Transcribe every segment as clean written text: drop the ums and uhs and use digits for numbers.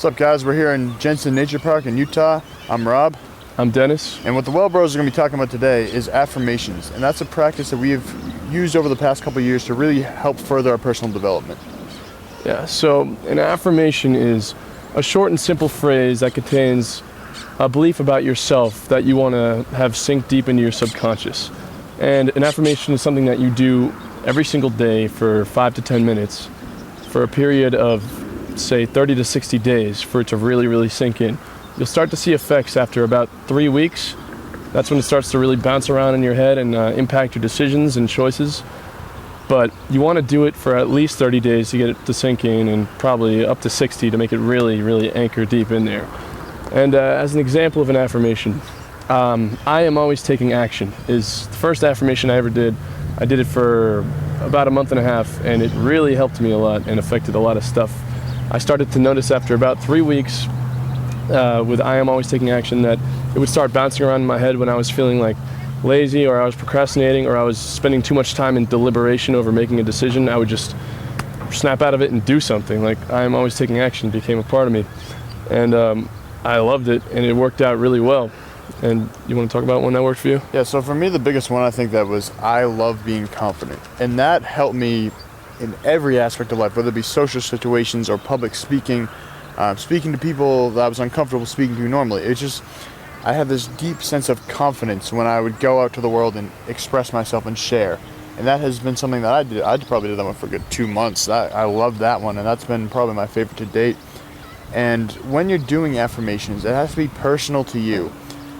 What's up, guys? We're here in Jensen Nature Park in Utah. I'm Rob. I'm Dennis. And what the Well Bros are going to be talking about today is affirmations. And that's a practice that we have used over the past couple of years to really help further our personal development. Yeah, so an affirmation is a short and simple phrase that contains a belief about yourself that you want to have sink deep into your subconscious. And an affirmation is something that you do every single day for 5 to 10 minutes for a period of, say, 30 to 60 days for it to really sink in. You'll start to see effects after about 3 weeks. That's when it starts to really bounce around in your head and impact your decisions and choices. But you want to do it for at least 30 days to get it to sink in, and probably up to 60 to make it really anchor deep in there. And as an example of an affirmation, I am always taking action is the first affirmation I ever did. I did it for about a month and a half, and it really helped me a lot and affected a lot of stuff. I started to notice after about 3 weeks with I am always taking action that it would start bouncing around in my head when I was feeling like lazy, or I was procrastinating, or I was spending too much time in deliberation over making a decision. I would just snap out of it and do something. Like I am always taking action became a part of me, and I loved it, and it worked out really well. And you want to talk about one that worked for you? Yeah, so for me, the biggest one I think that was I love being confident. And that helped me in every aspect of life, whether it be social situations or public speaking, speaking to people that I was uncomfortable speaking to normally. It's just, I had this deep sense of confidence when I would go out to the world and express myself and share. And that has been something that I did. I probably did that one for a good 2 months. I loved that one, and that's been probably my favorite to date. And when you're doing affirmations, it has to be personal to you,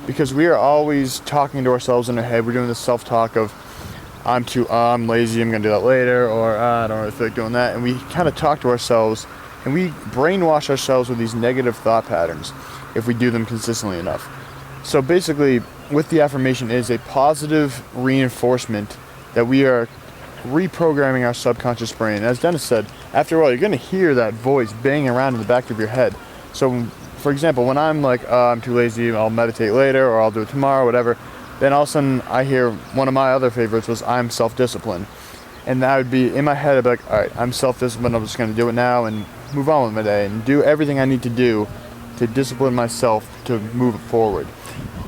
because we are always talking to ourselves in our head. We're doing this self-talk of, I'm lazy, I'm gonna do that later, or I don't really feel like doing that. And we kind of talk to ourselves, and we brainwash ourselves with these negative thought patterns if we do them consistently enough. So basically, with the affirmation is a positive reinforcement that we are reprogramming our subconscious brain. As Dennis said, after a while, you're going to hear that voice banging around in the back of your head. So, for example, when I'm like, I'm too lazy, I'll meditate later, or I'll do it tomorrow, whatever, then all of a sudden I hear one of my other favorites was, I'm self-disciplined. And that would be, in my head, I'd be like, all right, I'm self-disciplined, I'm just going to do it now and move on with my day and do everything I need to do to discipline myself to move forward.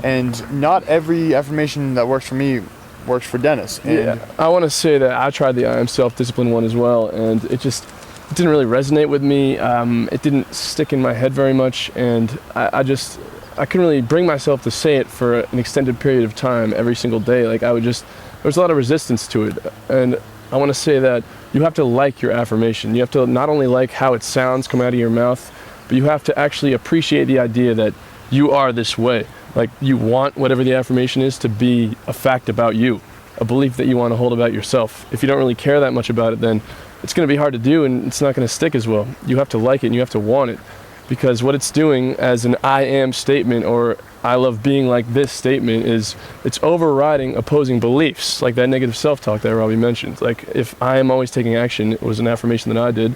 And not every affirmation that works for me works for Dennis. And yeah, I want to say that I tried the I am self-disciplined one as well, and it didn't really resonate with me. It didn't stick in my head very much, and I couldn't really bring myself to say it for an extended period of time every single day. Like there was a lot of resistance to it. And I want to say that you have to like your affirmation. You have to not only like how it sounds come out of your mouth, but you have to actually appreciate the idea that you are this way. Like you want whatever the affirmation is to be a fact about you, a belief that you want to hold about yourself. If you don't really care that much about it, then it's going to be hard to do, and it's not going to stick as well. You have to like it and you have to want it, because what it's doing as an I am statement, or I love being like this statement, is it's overriding opposing beliefs, like that negative self-talk that Robbie mentioned. Like if I am always taking action, it was an affirmation that I did,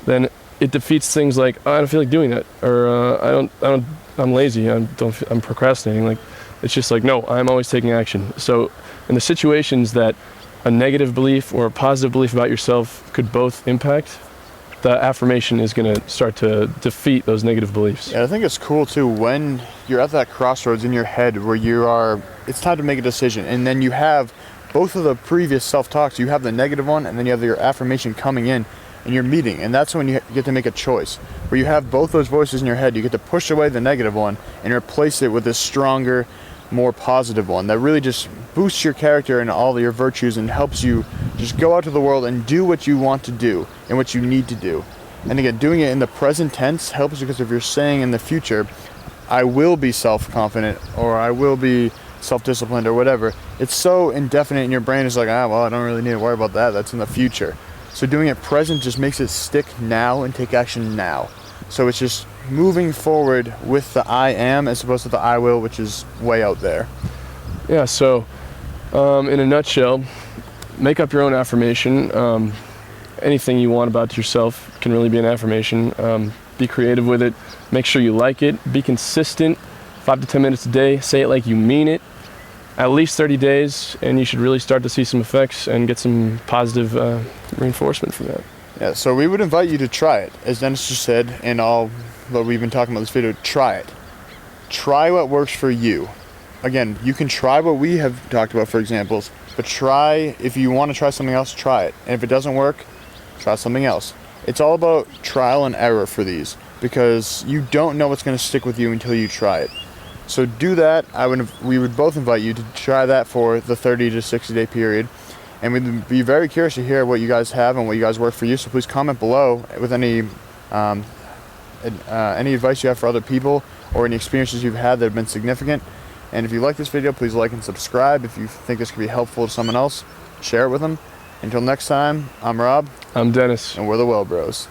then it defeats things like, oh, I don't feel like doing that, or I'm lazy, I'm procrastinating. Like it's just like, no, I'm always taking action. So in the situations that a negative belief or a positive belief about yourself could both impact, the affirmation is going to start to defeat those negative beliefs. Yeah, I think it's cool too when you're at that crossroads in your head where it's time to make a decision, and then you have both of the previous self-talks. You have the negative one, and then you have your affirmation coming in, and you're meeting, and that's when you get to make a choice, where you have both those voices in your head. You get to push away the negative one and replace it with this stronger, more positive one that really just boosts your character and all your virtues and helps you just go out to the world and do what you want to do and what you need to do. And again, doing it in the present tense helps, because if you're saying in the future, I will be self-confident, or I will be self-disciplined, or whatever, it's so indefinite in your brain. It's like, well, I don't really need to worry about that. That's in the future. So doing it present just makes it stick now and take action now. So it's just moving forward with the I am as opposed to the I will, which is way out there. Yeah, so in a nutshell, make up your own affirmation. Anything you want about yourself can really be an affirmation. Be creative with it. Make sure you like it. Be consistent. 5 to 10 minutes a day. Say it like you mean it. At least 30 days, and you should really start to see some effects and get some positive reinforcement from that. Yeah, so we would invite you to try it, as Dennis just said, and I'll what we've been talking about in this video, try it. Try what works for you. Again, you can try what we have talked about for examples, but try, if you want to try something else, try it. And if it doesn't work, try something else. It's all about trial and error for these, because you don't know what's going to stick with you until you try it. So do that. We would both invite you to try that for the 30 to 60 day period. And we'd be very curious to hear what you guys have and what you guys work for you. So please comment below with any advice you have for other people or any experiences you've had that have been significant. And if you like this video, please like and subscribe. If you think this could be helpful to someone else, share it with them. Until next time, I'm Rob. I'm Dennis. And we're the Well Bros.